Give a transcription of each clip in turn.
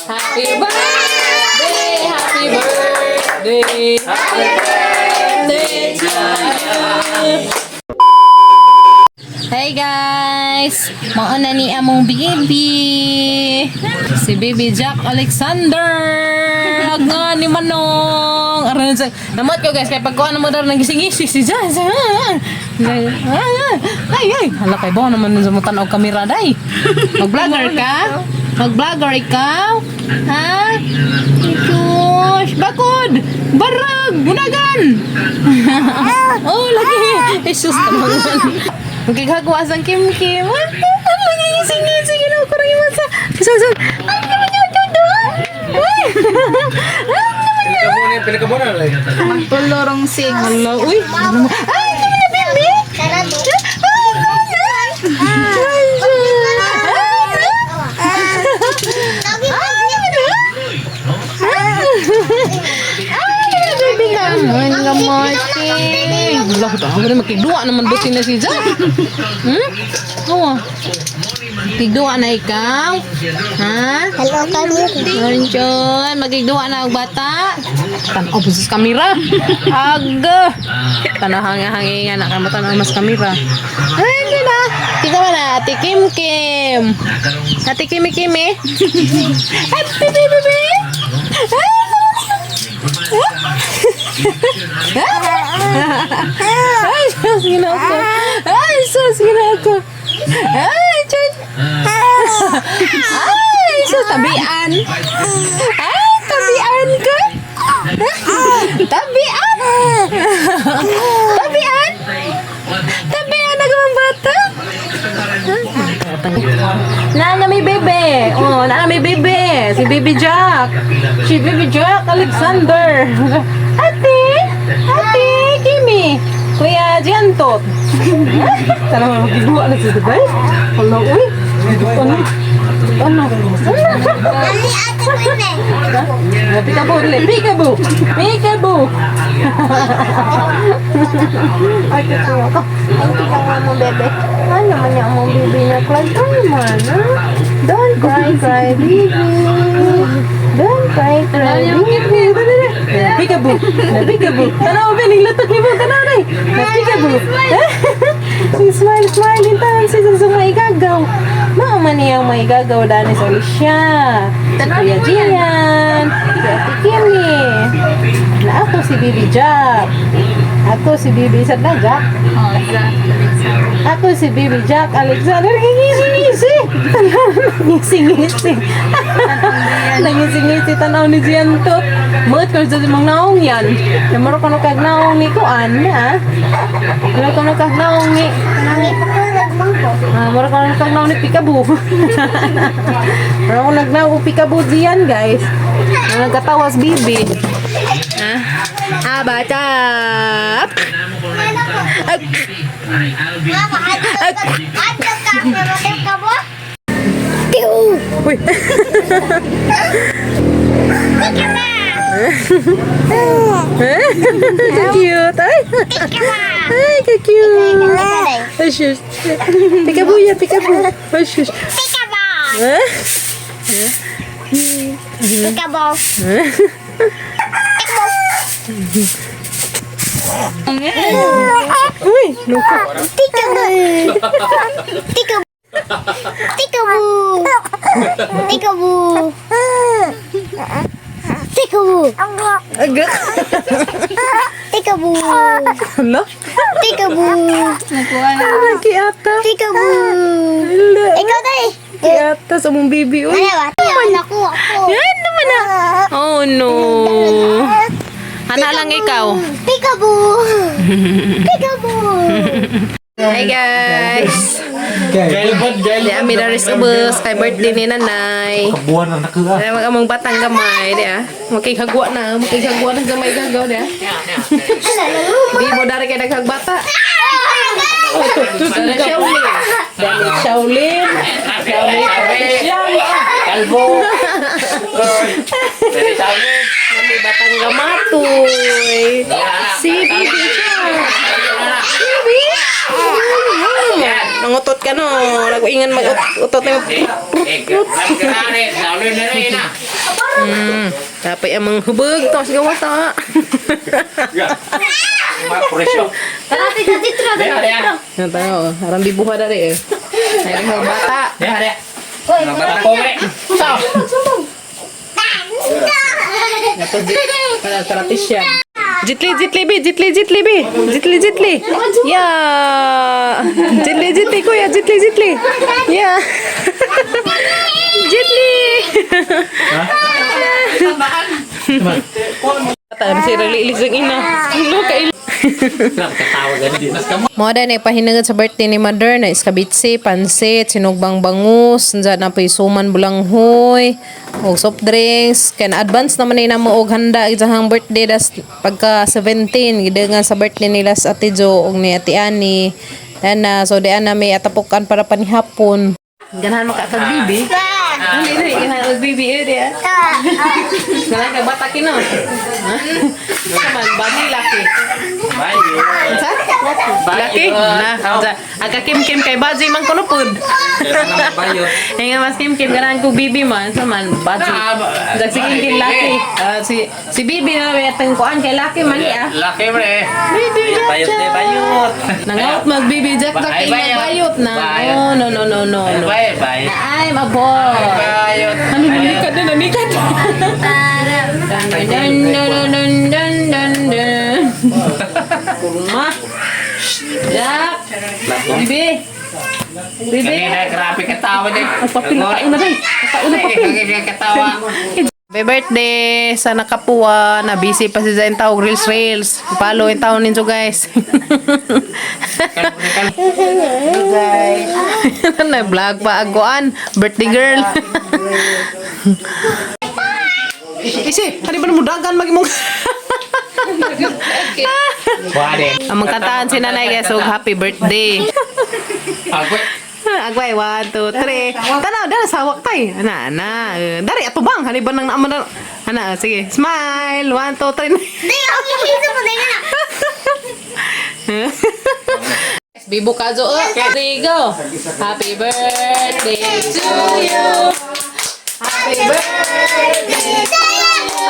Happy birthday, happy birthday, happy birthday to you. Hey guys, mauna ni among baby. Si Baby Jack Alexander. Nga ni Manong. Aran sa namot ko guys kay pagkuan mo daw nagising-isi si Jack. Ay, hala kay bo naman sa mutan og kamera day. Mag-vlogger ka? Mag-vlogger ikaw? Ha? Ikush, bakod! Barag! Bunagan! Oh, lagi! Jesus, tamagan. Magkikagawas ang Kim-Kim. Ang magising-ising. Ginawa ko rin yung sa... Ang naman yung doon! Pinakabunan lang. Magtulorong sing. Hala, uy! Ay, naman na, baby! Ay, ngamoting. Wala ko tayo. Makigduwa naman buti na si Jack. Oo. Makigduwa na ikaw. Ha? Hello, kami. Anjon, magigduwa na ang bata. Tanaw po sa kamera. Aga. Tanahang-hangingan na kamata na mas kamera. Ay, hindi na. Tika ba na? Ate Kim Kim. Ate Kimi Kimi. Ate Bibi. Ay, sus, ginawa ko. Ay, sus, ginawa ko. Ay, sus. Ay, sus, tabian. Ay, tabian ka. Tabian. Tabian. Tabian na gamang bata. Nana may bebe. Oh, nana may bebe. Si Baby Jack. Si Baby Jack Alexander. Ate. Ate, Kimi. Kuya Jantot. Sana mo magigduwa na si Dubai. Hala, uy. Ano? Ano? Kami ate ko yun eh. Peekaboo ulit. Peekaboo. Peekaboo. Ay, kasi ako. Ang tika mo, bebe. Ano naman niya ang bebe niya? Cry man, ha? Don't cry, baby. Don't cry, baby. Peekaboo. Peekaboo. Tanaw, Bening. Latok ni mo. Tanaw, day. Peekaboo. Smile, smile. Lintahan siya sa maigagaw. Maaman niyang maigagaw dahil sa Alicia. Si Kuya Gian. Si Ate Kimi. Na ako si Baby Jack. Ako si Baby Jack. Ako si Baby Jack Alexander. Nangisi-ngisi. Nangisi-ngisi. Nangisi-ngisi. Tanaw ni Gianto. Mut ko sa mga naong yan. Maro ko kag naong ni Kuan, ha? Maro ko kag naong ni maro ko kag naong ni Peekaboo. Maro ko nagnaong Peekaboo diyan, guys. Nagkatawas bibi. Ha? Bata. Uy. Cute. Ay, cute. Ay, shush. Peekaboo ya, Peekaboo. Ay, shush. Peekaboo. Uy, luka. Peekaboo. Peekaboo. Peekaboo. Peekaboo. Agak. Peekaboo. Hala? Peekaboo. Kiata. Peekaboo. Hala. Ikaw tayo. Kiata sa mong baby. Uy. Ano ba? Yan ako. Yan naman na. Oh no. Hana lang ikaw. Peekaboo. Peekaboo. Hi guys. Gailbad, Di ami daris ubos kay birthday ni nanay. Kabuan na nakuha. Ay mag among batang gamay dia. Makikagwa na sa may gagaw dia. Di mo dari kay daghang bata. Dari Shaolin. Dari Shaolin. Shaolin. Kalbo. Dari Shaolin. Kami batang gamatoy. Si Bibi siya. Bibi. Nangutot ka no. Nag-ingan mag-utot na. Dapat ang mga hubog. Tapos gawa ta. Yan tayo. Harang bibuha dari eh. Ay, mga bata. Para teratis yan. Jitli bi. Ya. Jitli kuya, jitli. Ya. Jitli. Tahan si relilis ang ina. Lo kay mo da na pahinagad sa birthday ni mother na iskabitsi, pansit, sinugbang bangus, dyan na suman bulanghoy, o soft drinks. Kaya advance naman na mo og handa isang birthday das pagka 17 gidengan sa birthday nila sa Ate Jo og ni Ate Ani. So diyan na may atapukan para panihapon. Ganahan makatag bibi. Hindi ganahan og bibi area. Ganahan ka bata kino. Saman bagi laki. Laki na. Aga kim kay baji man kuno pud. Nga mas kim ganahan ko bibi man saman baji. Dag sige kin laki. Si bibi na may atang kuan kay laki man ya. Laki bre. Bayot. Nangaot mag bibi jak kay bayot na. No. Bye. Ay maboy. Bayot. Ano nanikat. Dun. Kurma. Jak. Bibi. Kanina, grabe katawa din. Ang papel na kain na rin. Kanina katawa. Happy birthday sa nakapuwa na busy pa si Zayn tao reels. Follow in taon ninyo guys. Na vlog pa aguan birthday girl. Isi, hari ba mo dagan magimong. Wade. Ang magkataan si nanay guys, so happy birthday. Ako. Agway, 1, 2, 3. Tanaw, dala sawak tay. Ana. Dari ato bang hani ba nang naman. Ana, sige. Smile. 1, 2, 3. Bibo ka jo. There you go. Happy birthday to you. Happy birthday to you.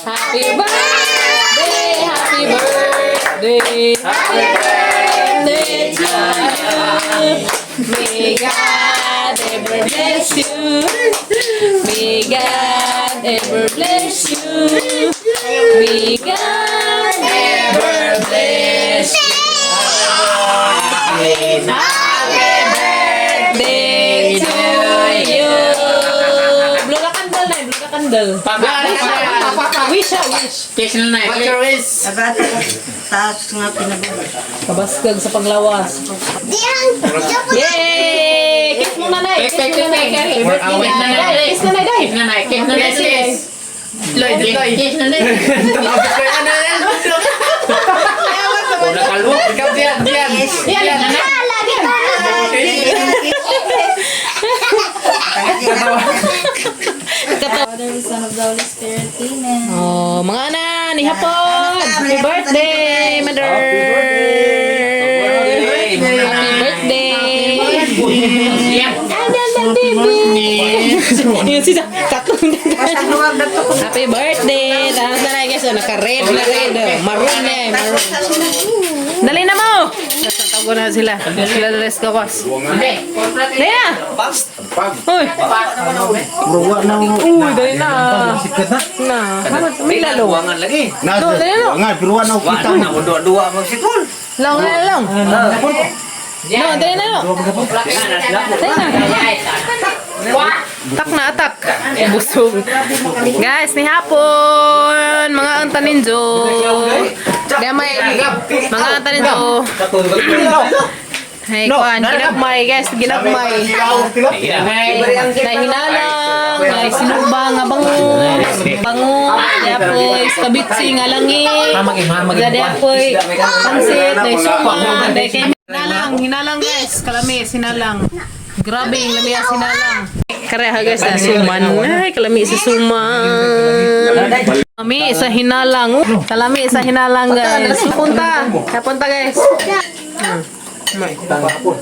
Happy birthday. Happy birthday. Happy birthday to you. May God ever bless you. May God ever bless you. May God ever bless you. Happy birthday to you. Blow the candle na, blow the candle. Wish. Kiss na na. What's your wish? Taas nga pinabili. Kabaskag sa panglawas. Yay! Kiss mo na na. Kiss mo na na. Kiss na na. Kiss na na. Kiss na na. Lloyd. Kiss na na. Udah kalu. Ikaw diyan. Yan na. Father, Son of the Holy Spirit. Amen. Oh, mga anak, ni hapon. Happy birthday, mother. Happy birthday. Ayan, baby. Yun siya, katong. Happy birthday. Tapos na guys, naka-red na red. Maroon na maroon. Dali na mo. Tago na sila. Sila dress ka, boss. Daya. Uy. Uy, dali na. Na. May lalo. Buangan lagi. Dali na. Nga, pero ano kita Wala na dua magsipol. Long. No, dali na. Tak na atak. Busog. Guys, ni hapon. Mga anta ninjo. Gamay. Mga anta ninjo. Hey, kuan, ginagmay guys, ginagmay. Na hinalang, may sinubang nga bango, dapoy kabitsi nga langi. Dapoy pansit, na suma, kay hinalang guys, kalami sinalang. Grabe, lami sinalang. Kareha guys, na suman. Ay, kalami sa suman. Kalami sa hinalang. Kalami sa hinalang guys. Punta guys. May. Tapon.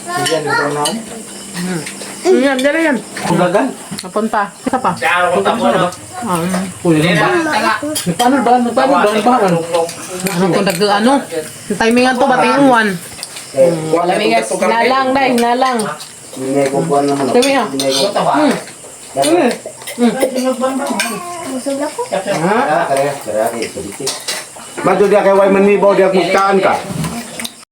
Yan yung pronoun. Yan, dala yan. Kulagan. Napunta. Isa pa. Kaya ako tapos na. Kuya ba? Paano ba? Paano ba? Ano kung ano? Yung timingan to, bating uwan. Lamigas. Nalang, dahil, nalang. Sabi nga. Busog ako. Bato dia kay way manibaw dia kustaan ka.